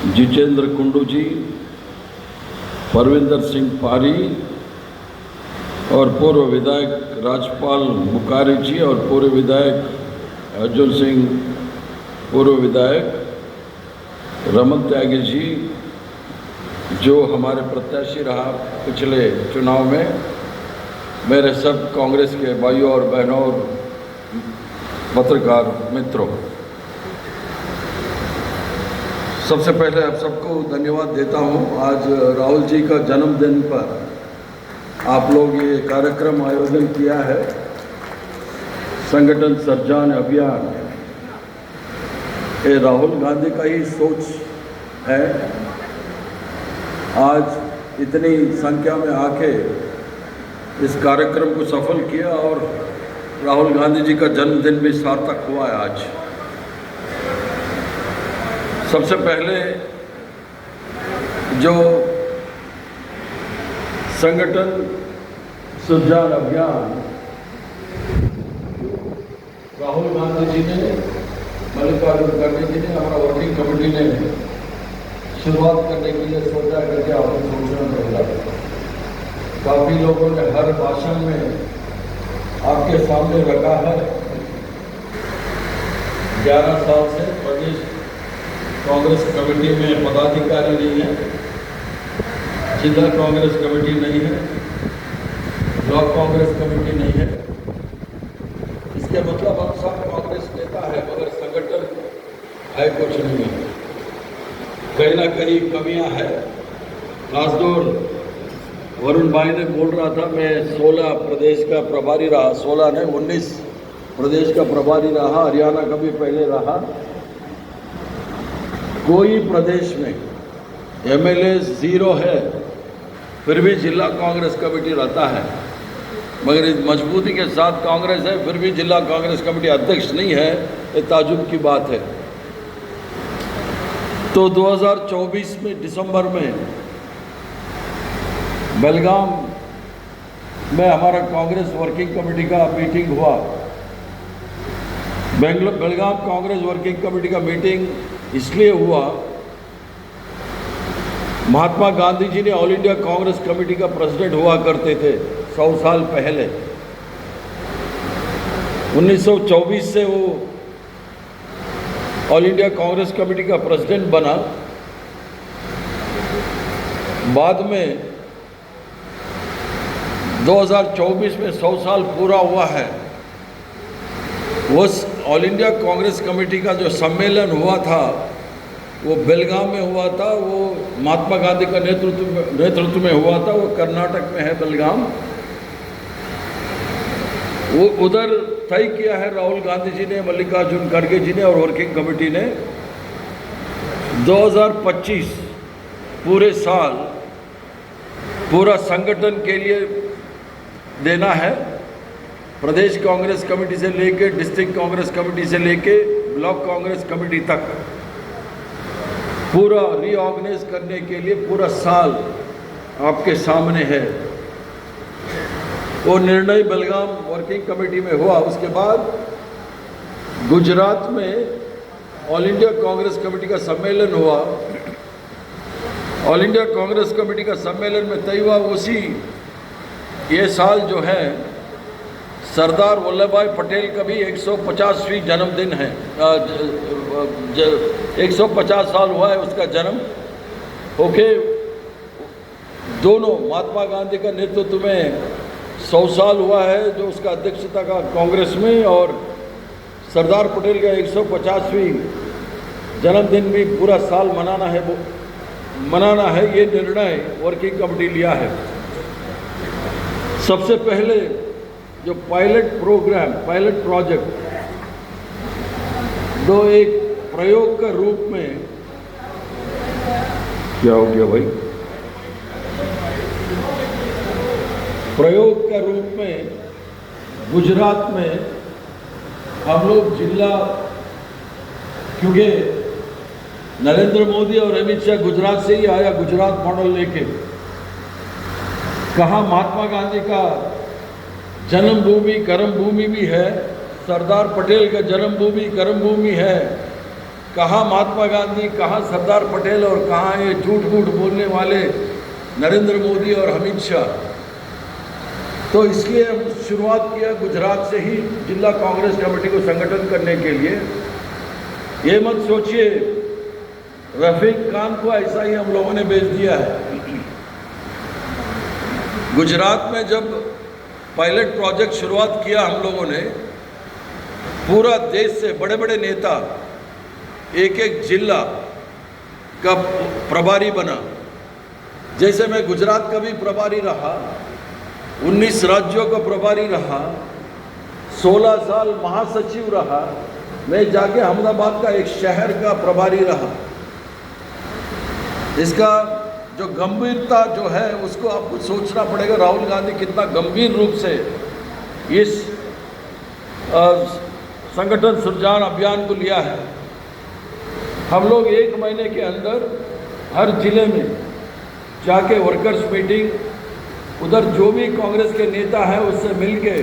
जितेंद्र कुंडू जी, परविंदर सिंह पारी और पूर्व विधायक राजपाल बुखारी जी और पूर्व विधायक अर्जुन सिंह, पूर्व विधायक रमन त्यागी जी जो हमारे प्रत्याशी रहा पिछले चुनाव में, मेरे सब कांग्रेस के भाइयों और बहनों और पत्रकार मित्रों, सबसे पहले आप सबको धन्यवाद देता हूं। आज राहुल जी का जन्मदिन पर आप लोग ये कार्यक्रम आयोजन किया है, संगठन सृजन अभियान। ये राहुल गांधी का ही सोच है। आज इतनी संख्या में आके इस कार्यक्रम को सफल किया और राहुल गांधी जी का जन्मदिन भी सार्थक हुआ है आज। सबसे पहले जो संगठन सृजन अभियान राहुल गांधी जी ने, मल्लिकार्जुन खड़गे जी ने, हमारा वर्किंग कमेटी ने शुरुआत करने के लिए सोचा करके आपको सूचना मिला। काफ़ी लोगों ने हर भाषण में आपके सामने रखा है। 11 साल से प्रदेश कांग्रेस कमेटी में पदाधिकारी नहीं है, जिला कांग्रेस कमेटी नहीं है, ब्लॉक कांग्रेस कमेटी नहीं है। इसके मतलब हम सब कांग्रेस नेता है मगर संगठन है कुछ नहीं है। कहीं ना कहीं कमियां है। खासतौर वरुण भाई ने बोल रहा था मैं 16 प्रदेश का प्रभारी रहा, 16 ने 19 प्रदेश का प्रभारी रहा, हरियाणा का भी पहले रहा। कोई प्रदेश में एमएलए 0 है, फिर भी जिला कांग्रेस कमेटी रहता है, मगर इस मजबूती के साथ कांग्रेस है, फिर भी जिला कांग्रेस कमेटी अध्यक्ष नहीं है। ये ताजुब की बात है। तो 2024 में दिसंबर में बेलगाम में हमारा कांग्रेस वर्किंग कमेटी का मीटिंग हुआ। बेलगाम कांग्रेस वर्किंग कमेटी का मीटिंग इसलिए हुआ, महात्मा गांधी जी ने ऑल इंडिया कांग्रेस कमेटी का प्रेसिडेंट हुआ करते थे 100 साल पहले। 1924 से वो ऑल इंडिया कांग्रेस कमेटी का प्रेसिडेंट बना। बाद में 2024 में 100 साल पूरा हुआ है। वो ऑल इंडिया कांग्रेस कमेटी का जो सम्मेलन हुआ था वो बेलगाम में हुआ था। वो महात्मा गांधी का नेतृत्व में हुआ था। वो कर्नाटक में है बेलगाम। वो उधर तय किया है राहुल गांधी जी ने, मल्लिकार्जुन खड़गे जी ने और वर्किंग कमेटी ने 2025 पूरे साल पूरा संगठन के लिए देना है। प्रदेश कांग्रेस कमेटी से लेके डिस्ट्रिक्ट कांग्रेस कमेटी से लेके ब्लॉक कांग्रेस कमेटी तक पूरा रीऑर्गेनाइज करने के लिए पूरा साल आपके सामने है। वो निर्णय बेलगाम वर्किंग कमेटी में हुआ। उसके बाद गुजरात में ऑल इंडिया कांग्रेस कमेटी का सम्मेलन हुआ। ऑल इंडिया कांग्रेस कमेटी का सम्मेलन में तय हुआ उसी ये साल जो है सरदार वल्लभ भाई पटेल का भी 150वीं जन्मदिन है। 150 साल हुआ है उसका जन्म। ओके, दोनों महात्मा गांधी का नेतृत्व में 100 साल हुआ है जो उसका अध्यक्षता का कांग्रेस में, और सरदार पटेल का 150वीं जन्मदिन भी पूरा साल मनाना है। ये निर्णय वर्किंग कमेटी लिया है। सबसे पहले जो पायलट प्रोजेक्ट एक प्रयोग का रूप में क्या हो गया भाई, प्रयोग का रूप में गुजरात में हम लोग जिला, क्योंकि नरेंद्र मोदी और अमित शाह गुजरात से ही आया, गुजरात मॉडल लेके। कहाँ महात्मा गांधी का जन्मभूमि कर्मभूमि भी है, सरदार पटेल का जन्मभूमि कर्मभूमि है, कहाँ महात्मा गांधी, कहाँ सरदार पटेल और कहाँ ये झूठ मूठ बोलने वाले नरेंद्र मोदी और अमित शाह। तो इसलिए हम शुरुआत किया गुजरात से ही जिला कांग्रेस कमेटी को संगठन करने के लिए। ये मत सोचिए रफीक खान को ऐसा ही हम लोगों ने भेज दिया है। गुजरात में जब पायलट प्रोजेक्ट शुरुआत किया हम लोगों ने, पूरा देश से बड़े बड़े नेता एक एक जिला का प्रभारी बना। जैसे मैं गुजरात का भी प्रभारी रहा, 19 राज्यों का प्रभारी रहा, 16 साल महासचिव रहा, मैं जाके अहमदाबाद का एक शहर का प्रभारी रहा। इसका जो गंभीरता जो है उसको आपको सोचना पड़ेगा। राहुल गांधी कितना गंभीर रूप से इस संगठन सृजन अभियान को लिया है। हम लोग 1 महीने के अंदर हर जिले में जाके वर्कर्स मीटिंग, उधर जो भी कांग्रेस के नेता है उससे मिलके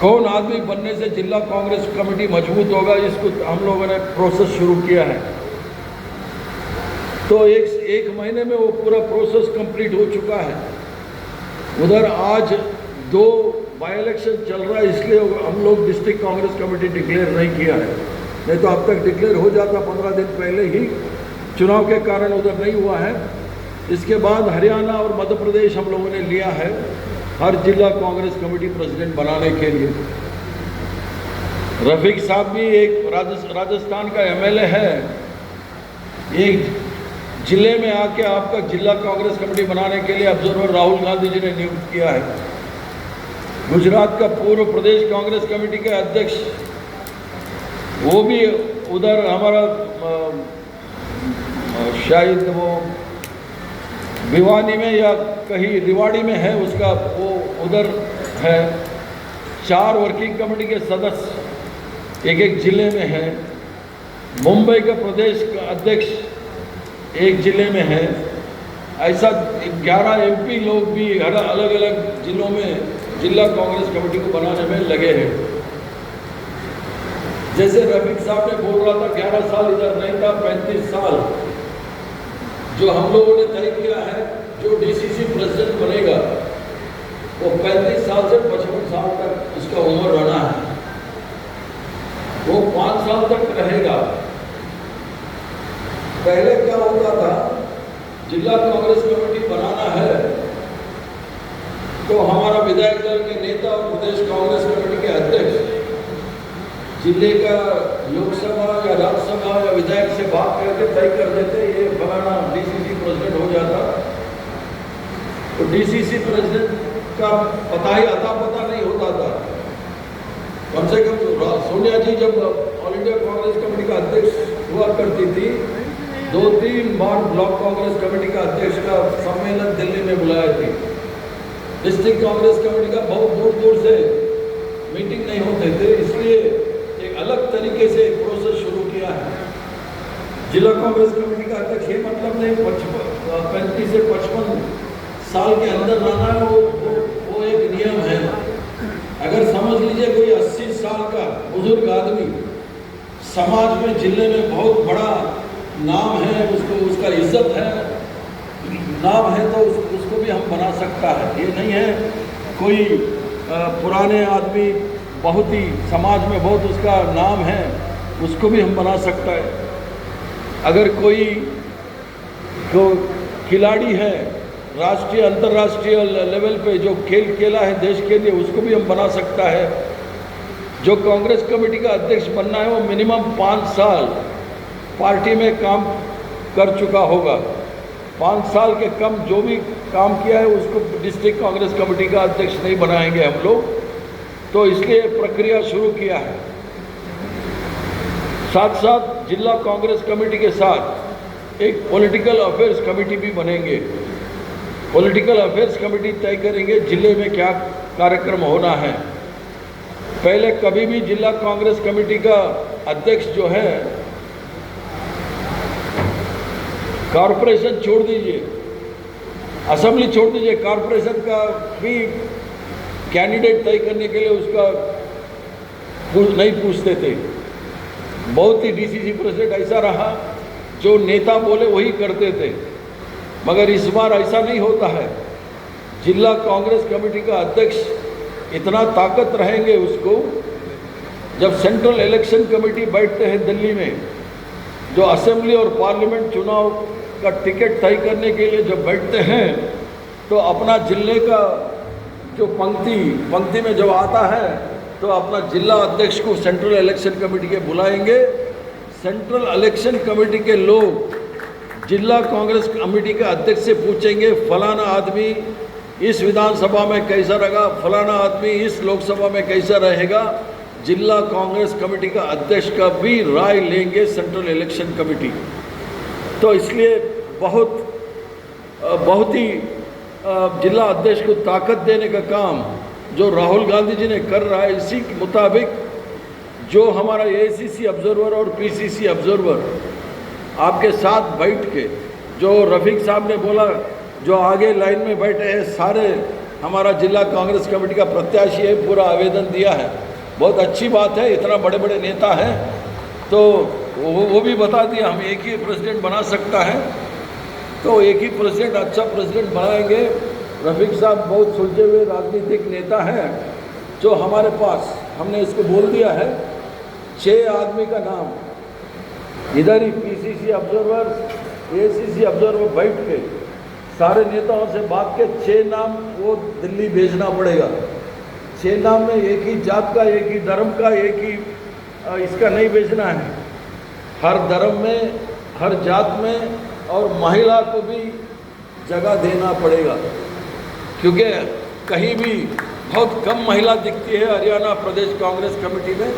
कौन आदमी बनने से जिला कांग्रेस कमेटी मजबूत होगा, इसको हम लोगों ने प्रोसेस शुरू किया है। तो एक महीने में वो पूरा प्रोसेस कंप्लीट हो चुका है। उधर आज 2 बाई इलेक्शन चल रहा है, इसलिए हम लोग डिस्ट्रिक्ट कांग्रेस कमेटी डिक्लेयर नहीं किया है, नहीं तो अब तक डिक्लेयर हो जाता 15 दिन पहले ही। चुनाव के कारण उधर नहीं हुआ है। इसके बाद हरियाणा और मध्य प्रदेश हम लोगों ने लिया है हर जिला कांग्रेस कमेटी प्रेसिडेंट बनाने के लिए। रफीक साहब भी एक राजस्थान का एमएलए है, एक जिले में आके आपका जिला कांग्रेस कमेटी बनाने के लिए ऑब्जर्वर राहुल गांधी जी ने नियुक्त किया है। गुजरात का पूर्व प्रदेश कांग्रेस कमेटी के अध्यक्ष, वो भी उधर हमारा शायद वो भिवानी में या कहीं रिवाड़ी में है, उसका वो उधर है। 4 वर्किंग कमेटी के सदस्य एक जिले में है। मुंबई का प्रदेश का अध्यक्ष एक जिले में है। ऐसा 11 एमपी लोग भी हर अलग अलग जिलों में जिला कांग्रेस कमेटी को बनाने में लगे हैं। जैसे रफीक साहब ने बोल रहा था 11 साल इधर नहीं था, 35 साल जो हम लोगों ने तय किया है, जो डीसीसी प्रेसिडेंट बनेगा वो 35 साल से 55 साल तक उसका उम्र रहना है, वो 5 साल तक रहेगा। पहले क्या होता था, जिला कांग्रेस कमेटी बनाना है तो हमारा विधायक दल के नेता और प्रदेश कांग्रेस कमेटी के अध्यक्ष जिले का लोकसभा या राज्यसभा या विधायक से बात करके तय कर देते, ये फलाना डीसीसी प्रेसिडेंट हो जाता। तो डीसीसी प्रेसिडेंट का पता ही अता पता नहीं होता था। कम से कम सोनिया जी जब ऑल इंडिया कांग्रेस कमेटी का अध्यक्ष हुआ करती थी, 2-3 बार ब्लॉक कांग्रेस कमेटी का अध्यक्ष का सम्मेलन दिल्ली में बुलाया थी। डिस्ट्रिक्ट कांग्रेस कमेटी का बहुत दूर दूर से मीटिंग नहीं होते थे, इसलिए एक अलग तरीके से एक प्रोसेस शुरू किया है। जिला कांग्रेस कमेटी का अध्यक्ष ये मतलब नहीं 35 से 55 साल के अंदर रहना है, वो एक नियम है। अगर समझ लीजिए कोई 80 साल का बुजुर्ग आदमी समाज में जिले में बहुत बड़ा नाम है, उसको उसका इज्जत है, नाम है, तो उसको भी हम बना सकता है। ये नहीं है कोई पुराने आदमी बहुत ही समाज में बहुत उसका नाम है, उसको भी हम बना सकता है। अगर कोई खिलाड़ी है राष्ट्रीय अंतर्राष्ट्रीय लेवल पे जो खेल खेला है देश के लिए, उसको भी हम बना सकता है। जो कांग्रेस कमेटी का अध्यक्ष बनना है वो मिनिमम 5 साल पार्टी में काम कर चुका होगा। 5 साल के कम जो भी काम किया है उसको डिस्ट्रिक्ट कांग्रेस कमेटी का अध्यक्ष नहीं बनाएंगे हम लोग, तो इसलिए प्रक्रिया शुरू किया है। साथ साथ जिला कांग्रेस कमेटी के साथ एक पॉलिटिकल अफेयर्स कमेटी भी बनेंगे। पॉलिटिकल अफेयर्स कमेटी तय करेंगे जिले में क्या कार्यक्रम होना है। पहले कभी भी जिला कांग्रेस कमेटी का अध्यक्ष जो है, कॉरपोरेशन छोड़ दीजिए, असेंबली छोड़ दीजिए, कॉरपोरेशन का भी कैंडिडेट तय करने के लिए उसका नहीं पूछते थे। बहुत ही डीसीसी प्रेसिडेंट ऐसा रहा जो नेता बोले वही करते थे, मगर इस बार ऐसा नहीं होता है। जिला कांग्रेस कमेटी का अध्यक्ष इतना ताकत रहेंगे उसको, जब सेंट्रल इलेक्शन कमेटी बैठते हैं दिल्ली में, जो असेंबली और पार्लियामेंट चुनाव का टिकट तय करने के लिए जब बैठते हैं, तो अपना जिले का जो पंक्ति में जब आता है तो अपना जिला अध्यक्ष को सेंट्रल इलेक्शन कमेटी के बुलाएंगे। सेंट्रल इलेक्शन कमेटी के लोग जिला कांग्रेस कमेटी के अध्यक्ष से पूछेंगे फलाना आदमी इस विधानसभा में कैसा रहेगा, फलाना आदमी इस लोकसभा में कैसा रहेगा। जिला कांग्रेस कमेटी का अध्यक्ष का भी राय लेंगे सेंट्रल इलेक्शन कमेटी। तो इसलिए बहुत ही जिला अध्यक्ष को ताकत देने का काम जो राहुल गांधी जी ने कर रहा है, इसी के मुताबिक जो हमारा एआईसीसी ऑब्जर्वर और पीसीसी ऑब्जर्वर आपके साथ बैठ के, जो रफीक साहब ने बोला जो आगे लाइन में बैठे हैं सारे हमारा जिला कांग्रेस कमेटी का प्रत्याशी है, पूरा आवेदन दिया है। बहुत अच्छी बात है, इतना बड़े बड़े नेता हैं तो वो भी बता दिया हम एक ही प्रेसिडेंट बना सकता है, तो एक ही प्रेसिडेंट अच्छा प्रेसिडेंट बनाएंगे। रफीक साहब बहुत सुलझे हुए राजनीतिक नेता हैं, जो हमारे पास हमने इसको बोल दिया है 6 आदमी का नाम, इधर ही पीसीसी ऑब्जर्वर एआईसीसी ऑब्जर्वर बैठ के सारे नेताओं से बात के 6 नाम वो दिल्ली भेजना पड़ेगा। 6 नाम में एक ही जात का, एक ही धर्म का, एक ही इसका नहीं भेजना है। हर धर्म में, हर जात में और महिला को भी जगह देना पड़ेगा, क्योंकि कहीं भी बहुत कम महिला दिखती है। हरियाणा प्रदेश कांग्रेस कमेटी में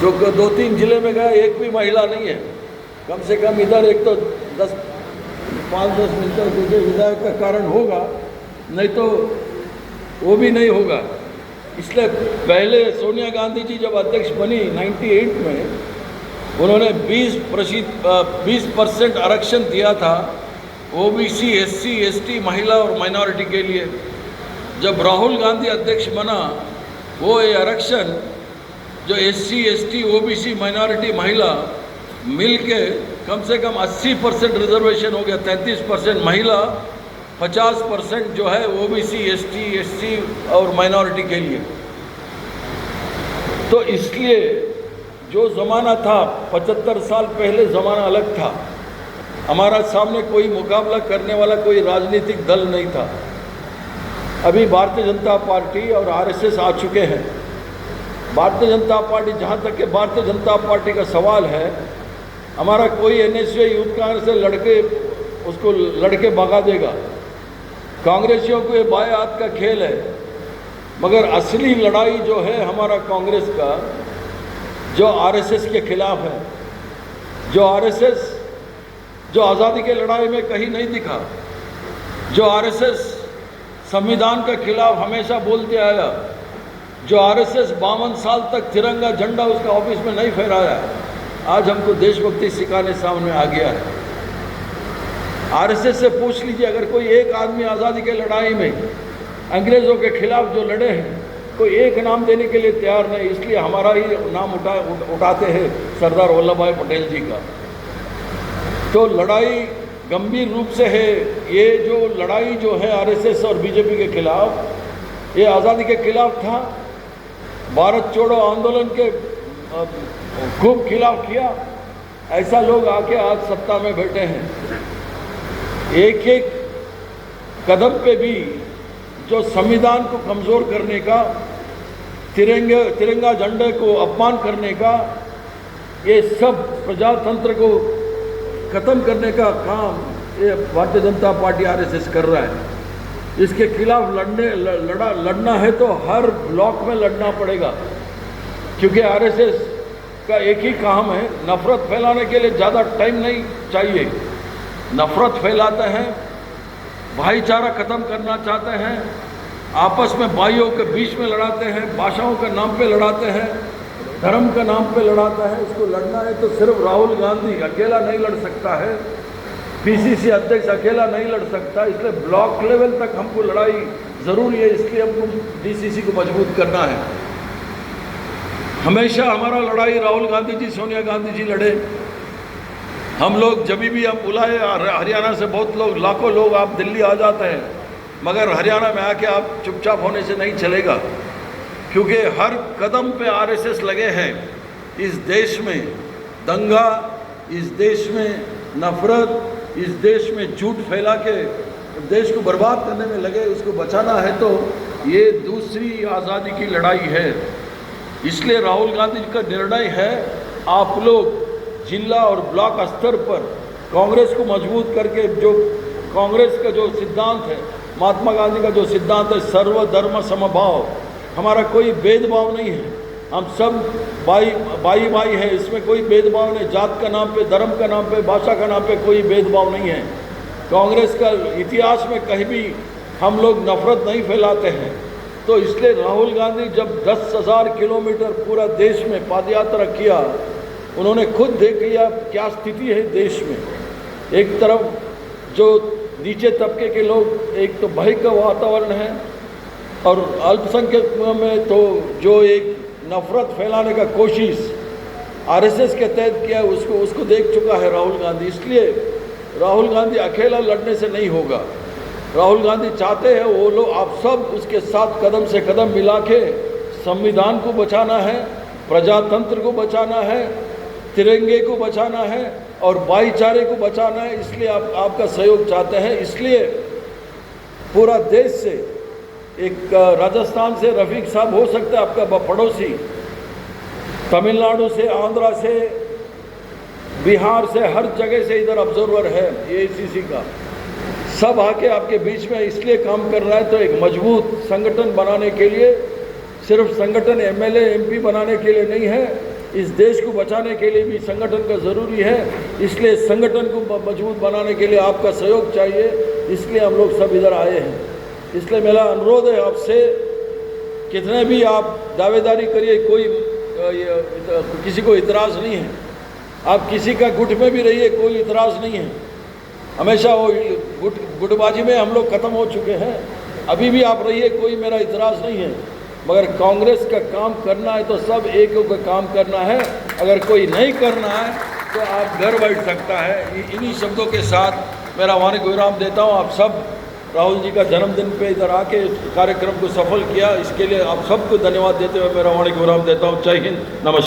जो 2-3 जिले में गया एक भी महिला नहीं है। कम से कम इधर एक तो 5-10 मिनट तुझे विधायक का कारण होगा, नहीं तो वो भी नहीं होगा। इसलिए पहले सोनिया गांधी जी जब अध्यक्ष बनी 98 में, उन्होंने 20% आरक्षण दिया था ओबीसी, एससी, एसटी, महिला और माइनॉरिटी के लिए। जब राहुल गांधी अध्यक्ष बना, वो ये आरक्षण जो एससी, एसटी, ओबीसी, माइनॉरिटी, महिला मिल के कम से कम 80% रिजर्वेशन हो गया। 33% महिला, 50% जो है ओबीसी, एसटी, एससी और माइनॉरिटी के लिए। तो इसलिए जो ज़माना था 75 साल पहले, ज़माना अलग था। हमारा सामने कोई मुकाबला करने वाला कोई राजनीतिक दल नहीं था। अभी भारतीय जनता पार्टी और आरएसएस आ चुके हैं। भारतीय जनता पार्टी, जहाँ तक कि भारतीय जनता पार्टी का सवाल है, हमारा कोई एनएसयूआई यूथ कांग्रेस से उसको लड़के भगा देगा। कांग्रेसियों को ये बाएं हाथ का खेल है, मगर असली लड़ाई जो है हमारा कांग्रेस का, जो आरएसएस के खिलाफ है, जो आरएसएस जो आज़ादी के लड़ाई में कहीं नहीं दिखा, जो आरएसएस संविधान के खिलाफ हमेशा बोलते आया, जो आरएसएस 52 साल तक तिरंगा झंडा उसका ऑफिस में नहीं फहराया, आज हमको देशभक्ति सिखाने सामने आ गया है। आरएसएस से पूछ लीजिए, अगर कोई एक आदमी आज़ादी के लड़ाई में अंग्रेज़ों के खिलाफ जो लड़े हैं, कोई एक नाम देने के लिए तैयार नहीं। इसलिए हमारा ही नाम उठाते हैं, सरदार वल्लभ भाई पटेल जी का। तो लड़ाई गंभीर रूप से है। ये जो लड़ाई जो है आरएसएस और बीजेपी के खिलाफ, ये आज़ादी के खिलाफ था। भारत छोड़ो आंदोलन के खूब खिलाफ किया। ऐसा लोग आके आज सत्ता में बैठे हैं। एक एक कदम पे भी जो संविधान को कमज़ोर करने का, तिरंगा झंडे को अपमान करने का, ये सब प्रजातंत्र को ख़त्म करने का काम ये भारतीय जनता पार्टी आरएसएस कर रहा है। इसके खिलाफ लड़ना है तो हर ब्लॉक में लड़ना पड़ेगा, क्योंकि आरएसएस का एक ही काम है, नफ़रत फैलाने के लिए ज़्यादा टाइम नहीं चाहिए। नफ़रत फैलाते हैं, भाईचारा ख़त्म करना चाहते हैं, आपस में भाइयों के बीच में लड़ाते हैं, भाषाओं के नाम पे लड़ाते हैं, धर्म के नाम पे लड़ाता है। इसको लड़ना है तो सिर्फ राहुल गांधी अकेला नहीं लड़ सकता है, पीसीसी अध्यक्ष अकेला नहीं लड़ सकता। इसलिए ब्लॉक लेवल तक हमको लड़ाई ज़रूरी है। इसलिए हमको डीसीसी को मजबूत करना है। हमेशा हमारा लड़ाई राहुल गांधी जी, सोनिया गांधी जी लड़े। हम लोग जब भी हम बुलाए, हरियाणा से बहुत लोग, लाखों लोग आप दिल्ली आ जाते हैं, मगर हरियाणा में आके आप चुपचाप होने से नहीं चलेगा, क्योंकि हर कदम पे आरएसएस लगे हैं। इस देश में दंगा, इस देश में नफरत, इस देश में झूठ फैला के देश को बर्बाद करने में लगे। उसको बचाना है तो ये दूसरी आज़ादी की लड़ाई है। इसलिए राहुल गांधी का निर्णय है, आप लोग जिला और ब्लॉक स्तर पर कांग्रेस को मजबूत करके, जो कांग्रेस का जो सिद्धांत है, महात्मा गांधी का जो सिद्धांत है, सर्वधर्म समभाव, हमारा कोई भेदभाव नहीं है, हम सब भाई है, इसमें कोई भेदभाव नहीं। जात का नाम पे, धर्म का नाम पे, भाषा का नाम पे कोई भेदभाव नहीं है। कांग्रेस का इतिहास में कहीं भी हम लोग नफरत नहीं फैलाते हैं। तो इसलिए राहुल गांधी जब 10,000 किलोमीटर पूरा देश में पदयात्रा किया, उन्होंने खुद देख लिया क्या स्थिति है देश में। एक तरफ जो नीचे तबके के लोग, एक तो भय का वातावरण है, और अल्पसंख्यकों में तो जो एक नफरत फैलाने का कोशिश आरएसएस के तहत किया, उसको देख चुका है राहुल गांधी। इसलिए राहुल गांधी अकेला लड़ने से नहीं होगा। राहुल गांधी चाहते हैं वो लोग, आप सब उसके साथ कदम से कदम मिला के संविधान को बचाना है, प्रजातंत्र को बचाना है, तिरंगे को बचाना है और भाईचारे को बचाना है। इसलिए आपका सहयोग चाहते हैं। इसलिए पूरा देश से, एक राजस्थान से रफीक साहब हो सकता है आपका पड़ोसी, तमिलनाडु से, आंध्रा से, बिहार से, हर जगह से इधर ऑब्जर्वर है एआईसीसी का, सब आके आपके बीच में इसलिए काम कर रहा है। तो एक मजबूत संगठन बनाने के लिए, सिर्फ संगठन एमएलए एमपी बनाने के लिए नहीं है, इस देश को बचाने के लिए भी संगठन का ज़रूरी है। इसलिए संगठन को मजबूत बनाने के लिए आपका सहयोग चाहिए, इसलिए हम लोग सब इधर आए हैं। इसलिए मेरा अनुरोध है आपसे, कितने भी आप दावेदारी करिए, कोई किसी को इतराज़ नहीं है। आप किसी का गुट में भी रहिए, कोई इतराज़ नहीं है। हमेशा वो गुटबाजी में हम लोग ख़त्म हो चुके हैं। अभी भी आप रहिए, कोई मेरा इतराज़ नहीं है। मगर कांग्रेस का काम करना है तो सब एक होकर काम करना है। अगर कोई नहीं करना है तो आप घर बैठ सकता है। इन्हीं शब्दों के साथ मेरा वाणी को विराम देता हूँ। आप सब राहुल जी का जन्मदिन पे इधर आके कार्यक्रम को सफल किया, इसके लिए आप सबको धन्यवाद देते हुए मेरा वाणी को विराम देता हूँ। जय हिंद, नमस्कार।